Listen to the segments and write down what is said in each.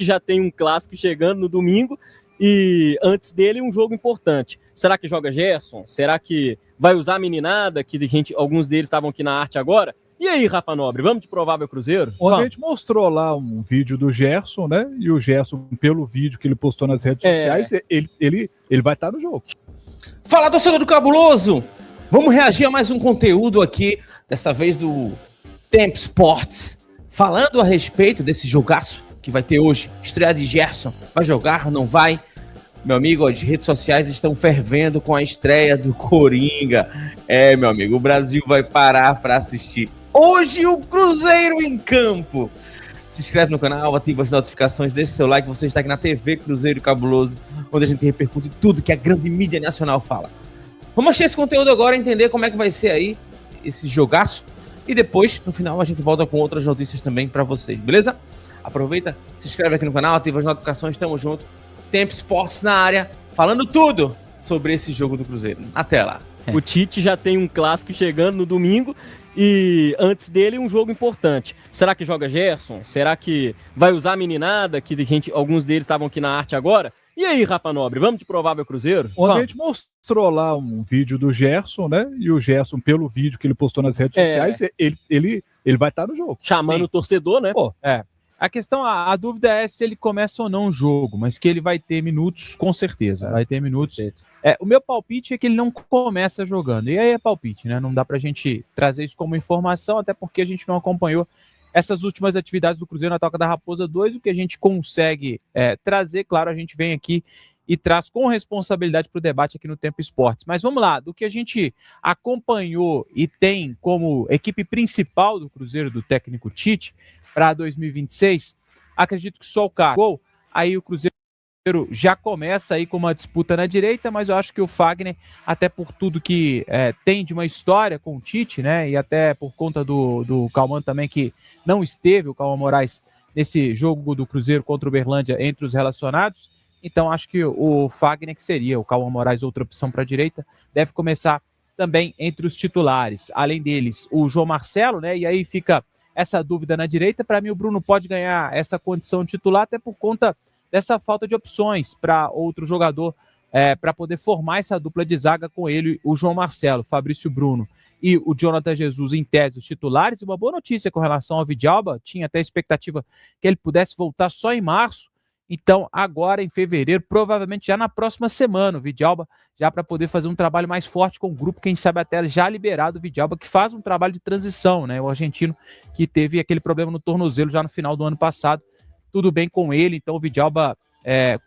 já tem um clássico chegando no domingo e antes dele um jogo importante. Será que joga Gerson? Será que vai usar a meninada, que alguns deles estavam aqui na arte agora? E aí, Rafa Nobre, vamos de provável Cruzeiro? Ontem a gente mostrou lá um vídeo do Gerson, né? E o Gerson, pelo vídeo que ele postou nas redes sociais, ele vai estar no jogo. Fala, torcedor do Cabuloso! Vamos reagir a mais um conteúdo aqui, dessa vez do Tempo Sports, falando a respeito desse jogaço que vai ter hoje. Estreia de Gerson, vai jogar ou não vai? Meu amigo, as redes sociais estão fervendo com a estreia do Coringa. Meu amigo, o Brasil vai parar para assistir. Hoje o Cruzeiro em campo. Se inscreve no canal, ativa as notificações, deixa seu like. Você está aqui na TV Cruzeiro Cabuloso, onde a gente repercute tudo que a grande mídia nacional fala. Vamos assistir esse conteúdo agora, entender como é que vai ser aí esse jogaço. E depois, no final, a gente volta com outras notícias também para vocês, beleza? Aproveita, se inscreve aqui no canal, ativa as notificações, tamo junto. Tempo Sports na área, falando tudo sobre esse jogo do Cruzeiro. Na tela. O Tite já tem um clássico chegando no domingo e antes dele um jogo importante. Será que joga Gerson? Será que vai usar a meninada, que alguns deles estavam aqui na arte agora? E aí, Rafa Nobre, vamos de provável Cruzeiro? Ontem a gente mostrou lá um vídeo do Gerson, né? E o Gerson, pelo vídeo que ele postou nas redes sociais, ele vai estar no jogo. Chamando o torcedor, né? A questão, a dúvida é se ele começa ou não o jogo, mas que ele vai ter minutos, com certeza. Vai ter minutos. O meu palpite é que ele não começa jogando. E aí é palpite, né? Não dá pra gente trazer isso como informação, até porque a gente não acompanhou essas últimas atividades do Cruzeiro na Toca da Raposa 2. O que a gente consegue trazer, claro, a gente vem aqui e traz com responsabilidade para o debate aqui no Tempo Esportes. Mas vamos lá, do que a gente acompanhou e tem como equipe principal do Cruzeiro, do técnico Tite, para 2026, acredito que só o cargo. Aí o Cruzeiro já começa aí com uma disputa na direita, mas eu acho que o Fagner, até por tudo que tem de uma história com o Tite, né, e até por conta do Cauã também, que não esteve, o Cauã Moraes, nesse jogo do Cruzeiro contra o Uberlândia entre os relacionados, então acho que o Fagner, que seria o Cauã Moraes, outra opção para a direita, deve começar também entre os titulares. Além deles, o João Marcelo, né, e aí fica essa dúvida na direita. Para mim, o Bruno pode ganhar essa condição de titular, até por conta dessa falta de opções para outro jogador, para poder formar essa dupla de zaga com ele, o João Marcelo, Fabrício Bruno e o Jonathan Jesus, em tese, os titulares. E uma boa notícia com relação ao Vidalba, tinha até a expectativa que ele pudesse voltar só em março. Então, agora em fevereiro, provavelmente já na próxima semana, o Vidalba, já para poder fazer um trabalho mais forte com o grupo, quem sabe até já liberado o Vidalba, que faz um trabalho de transição, né? O argentino que teve aquele problema no tornozelo já no final do ano passado. Tudo bem com ele, então o Vidalba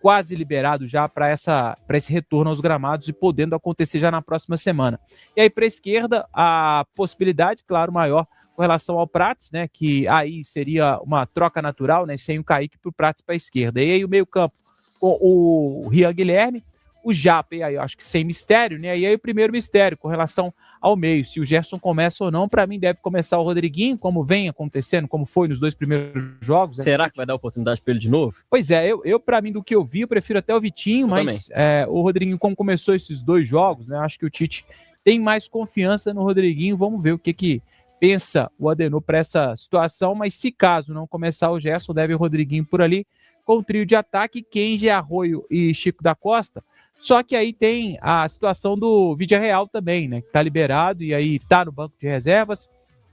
quase liberado já para esse retorno aos gramados e podendo acontecer já na próxima semana. E aí para a esquerda, a possibilidade, claro, maior com relação ao Prates, né, que aí seria uma troca natural, né, sem o Kaique para o Prates para a esquerda. E aí o meio campo com o Rian Guilherme, o Japa, e aí eu acho que sem mistério, né, e aí o primeiro mistério com relação ao meio, se o Gerson começa ou não. Para mim deve começar o Rodriguinho, como vem acontecendo, como foi nos 2 primeiros jogos. Será que vai dar oportunidade para ele de novo? Pois é, eu para mim, do que eu vi, eu prefiro até o Vitinho, mas o Rodriguinho, como começou esses 2 jogos, né, acho que o Tite tem mais confiança no Rodriguinho. Vamos ver o que pensa o Adenor para essa situação, mas se caso não começar o Gerson, deve o Rodriguinho por ali, com o trio de ataque, Kenji, Arroio e Chico da Costa. Só que aí tem a situação do Villarreal também, né, que tá liberado e aí tá no banco de reservas,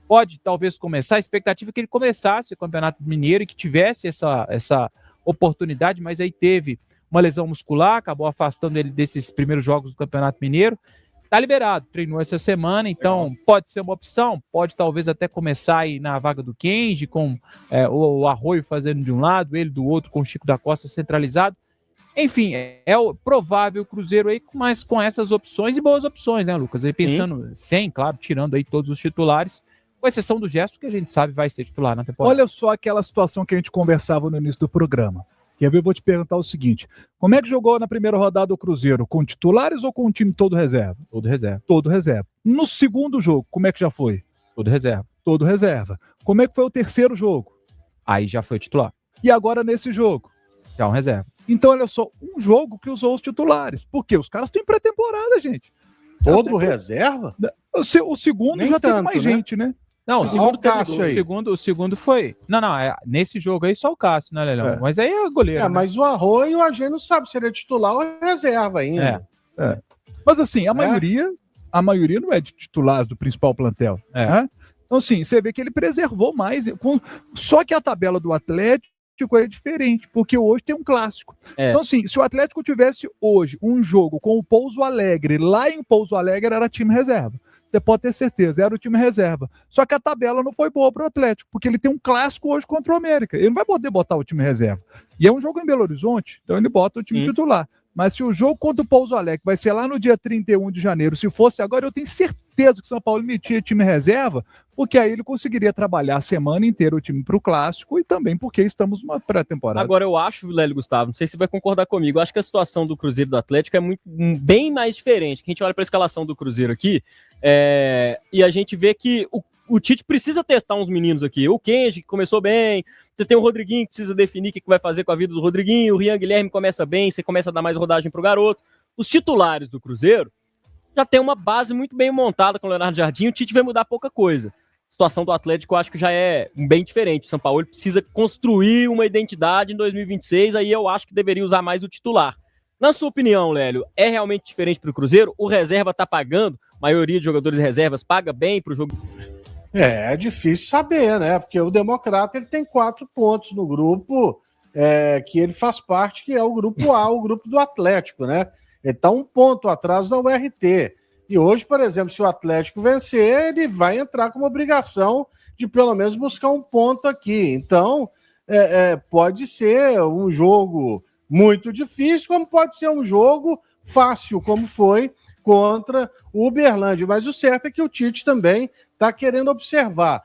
pode talvez começar, a expectativa é que ele começasse o Campeonato Mineiro e que tivesse essa oportunidade, mas aí teve uma lesão muscular, acabou afastando ele desses primeiros jogos do Campeonato Mineiro. Tá liberado, treinou essa semana, então pode ser uma opção, pode talvez até começar aí na vaga do Kenji, com o Arroio fazendo de um lado, ele do outro, com o Chico da Costa centralizado. Enfim, é o provável Cruzeiro aí, mas com essas opções e boas opções, né, Lucas? Aí pensando sem, claro, tirando aí todos os titulares, com exceção do Gerson, que a gente sabe vai ser titular na temporada. Olha só aquela situação que a gente conversava no início do programa. E aí eu vou te perguntar o seguinte: como é que jogou na primeira rodada o Cruzeiro? Com titulares ou com o time todo reserva? Todo reserva. Todo reserva. No segundo jogo, como é que já foi? Todo reserva. Todo reserva. Como é que foi o terceiro jogo? Aí já foi titular. E agora nesse jogo? Já um reserva. Então, olha só, um jogo que usou os titulares. Por quê? Os caras estão em pré-temporada, gente. Todo reserva? O segundo nem já tanto, teve mais gente, né? Não, o Olha segundo, o Cássio aí. o segundo foi. Não, nesse jogo aí só o Cássio, né, Lelão? É. Mas aí é goleiro. né? Mas o Arroio, a gente não sabe se ele é titular ou reserva ainda. Mas assim, a maioria não é de titulares do principal plantel. É. Né? Então, assim, você vê que ele preservou mais. Só que a tabela do Atlético é diferente, porque hoje tem um clássico. Então, assim, se o Atlético tivesse hoje um jogo com o Pouso Alegre, lá em Pouso Alegre era time reserva. Você pode ter certeza, era o time reserva. Só que a tabela não foi boa para o Atlético, porque ele tem um clássico hoje contra o América. Ele não vai poder botar o time reserva. E é um jogo em Belo Horizonte, então ele bota o time titular. Mas se o jogo contra o Pouso Alegre vai ser lá no dia 31 de janeiro, se fosse agora, eu tenho certeza que o São Paulo metia time reserva, porque aí ele conseguiria trabalhar a semana inteira o time para o clássico e também porque estamos numa pré-temporada. Agora, eu acho, Lélio Gustavo, não sei se você vai concordar comigo, eu acho que a situação do Cruzeiro e do Atlético é bem mais diferente. Que a gente olha para a escalação do Cruzeiro aqui e a gente vê que o Tite precisa testar uns meninos aqui. O Kenji, que começou bem, você tem o Rodriguinho, que precisa definir o que vai fazer com a vida do Rodriguinho, o Rian Guilherme começa bem, você começa a dar mais rodagem pro garoto. Os titulares do Cruzeiro já tem uma base muito bem montada com o Leonardo Jardim, o Tite vai mudar pouca coisa. A situação do Atlético eu acho que já é bem diferente. O São Paulo precisa construir uma identidade em 2026, aí eu acho que deveria usar mais o titular. Na sua opinião, Lélio, é realmente diferente pro Cruzeiro? O reserva tá pagando? A maioria de jogadores reservas paga bem pro jogo? É difícil saber, né? Porque o Democrata ele tem 4 pontos no grupo que ele faz parte, que é o grupo A, o grupo do Atlético, né? Ele está 1 ponto atrás da URT. E hoje, por exemplo, se o Atlético vencer, ele vai entrar com uma obrigação de pelo menos buscar 1 ponto aqui. Então, pode ser um jogo muito difícil, como pode ser um jogo fácil, como foi contra o Uberlândia. Mas o certo é que o Tite também está querendo observar.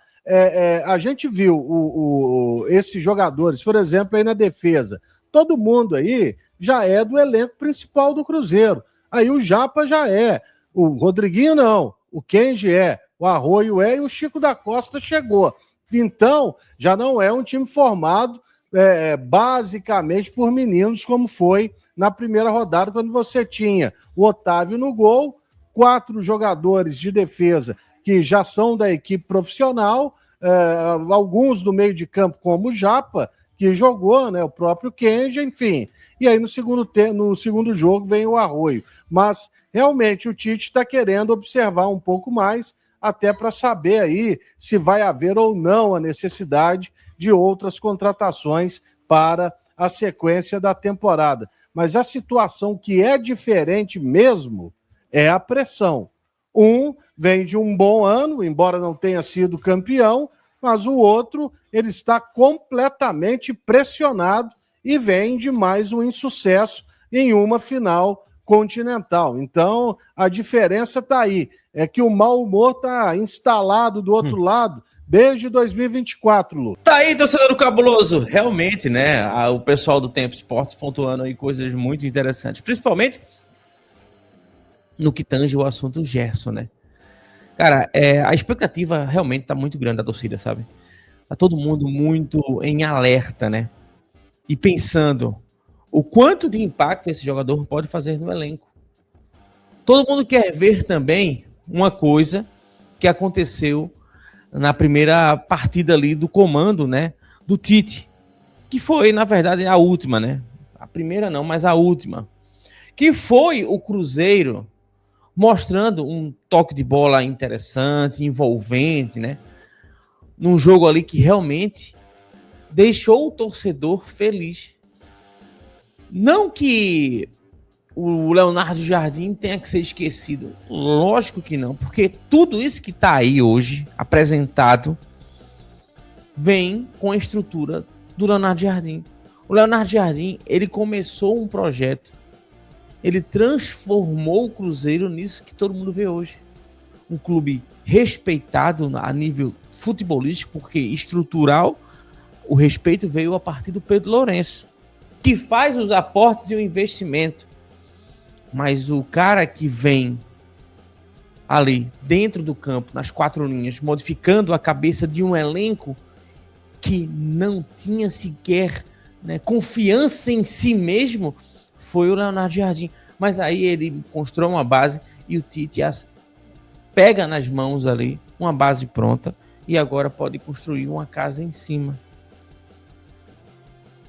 A gente viu esses jogadores, por exemplo, aí na defesa. Todo mundo aí já é do elenco principal do Cruzeiro. Aí o Japa já é. O Rodriguinho não. O Kenji é. O Arroio é. E o Chico da Costa chegou. Então, já não é um time formado basicamente por meninos, como foi na primeira rodada, quando você tinha o Otávio no gol, 4 jogadores de defesa que já são da equipe profissional, alguns do meio de campo, como o Japa, que jogou, né, o próprio Kenji, enfim. E aí no segundo jogo vem o Arroio. Mas realmente o Tite está querendo observar um pouco mais, até para saber aí se vai haver ou não a necessidade de outras contratações para a sequência da temporada. Mas a situação que é diferente mesmo é a pressão. Um vem de um bom ano, embora não tenha sido campeão, mas o outro ele está completamente pressionado e vem de mais um insucesso em uma final continental. Então, a diferença está aí. É que o mau humor está instalado do outro lado desde 2024, Lu. Tá aí, torcedor cabuloso. Realmente, né? O pessoal do Tempo Esportes pontuando aí coisas muito interessantes. Principalmente no que tange o assunto Gerson, né? Cara, a expectativa realmente tá muito grande da torcida, sabe? Tá todo mundo muito em alerta, né? E pensando o quanto de impacto esse jogador pode fazer no elenco. Todo mundo quer ver também uma coisa que aconteceu na primeira partida ali do comando, né? Do Tite. Que foi, na verdade, a última, né? A primeira não, mas a última. Que foi o Cruzeiro mostrando um toque de bola interessante, envolvente, né? Num jogo ali que realmente deixou o torcedor feliz. Não que o Leonardo Jardim tenha que ser esquecido. Lógico que não, porque tudo isso que está aí hoje apresentado vem com a estrutura do Leonardo Jardim. O Leonardo Jardim, ele começou um projeto, ele transformou o Cruzeiro nisso que todo mundo vê hoje. Um clube respeitado a nível futebolístico, porque estrutural, o respeito veio a partir do Pedro Lourenço, que faz os aportes e o investimento. Mas o cara que vem ali dentro do campo, nas 4 linhas, modificando a cabeça de um elenco que não tinha sequer, né, confiança em si mesmo, foi o Leonardo Jardim. Mas aí ele constrói uma base e o Tite pega nas mãos ali uma base pronta e agora pode construir uma casa em cima.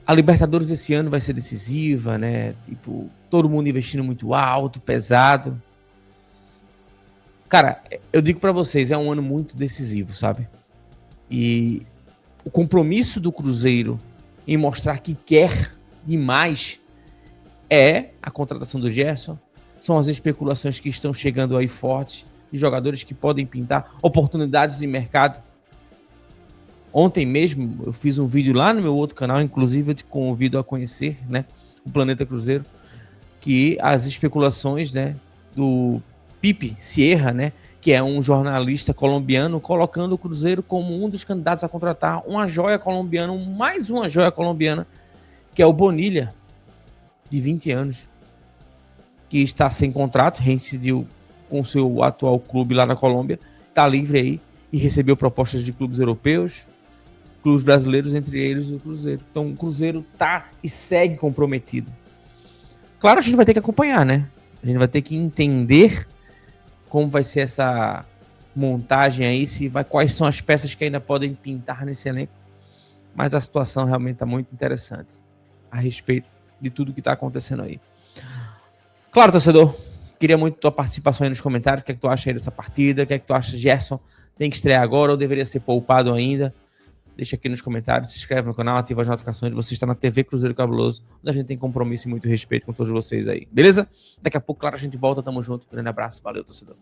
A Libertadores esse ano vai ser decisiva, né? Tipo, todo mundo investindo muito alto, pesado. Cara, eu digo pra vocês, é um ano muito decisivo, sabe? E o compromisso do Cruzeiro em mostrar que quer demais é a contratação do Gerson, são as especulações que estão chegando aí fortes, de jogadores que podem pintar, oportunidades de mercado. Ontem mesmo eu fiz um vídeo lá no meu outro canal, inclusive eu te convido a conhecer, né, o Planeta Cruzeiro, que as especulações, né, do Pipe Sierra, né, que é um jornalista colombiano, colocando o Cruzeiro como um dos candidatos a contratar uma joia colombiana, mais uma joia colombiana, que é o Bonilla, de 20 anos, que está sem contrato, reincidiu com o seu atual clube lá na Colômbia, está livre aí e recebeu propostas de clubes europeus, clubes brasileiros, entre eles o Cruzeiro. Então o Cruzeiro tá e segue comprometido. Claro, a gente vai ter que acompanhar, né? A gente vai ter que entender como vai ser essa montagem aí, quais são as peças que ainda podem pintar nesse elenco. Mas a situação realmente está muito interessante a respeito de tudo que está acontecendo aí. Claro, torcedor, queria muito tua participação aí nos comentários. O que é que tu acha aí dessa partida? O que é que tu acha, Gerson? Tem que estrear agora ou deveria ser poupado ainda? Deixa aqui nos comentários, se inscreve no canal, ativa as notificações. Você está na TV Cruzeiro Cabuloso, onde a gente tem compromisso e muito respeito com todos vocês aí. Beleza? Daqui a pouco, claro, a gente volta. Tamo junto. Grande abraço. Valeu, torcedor.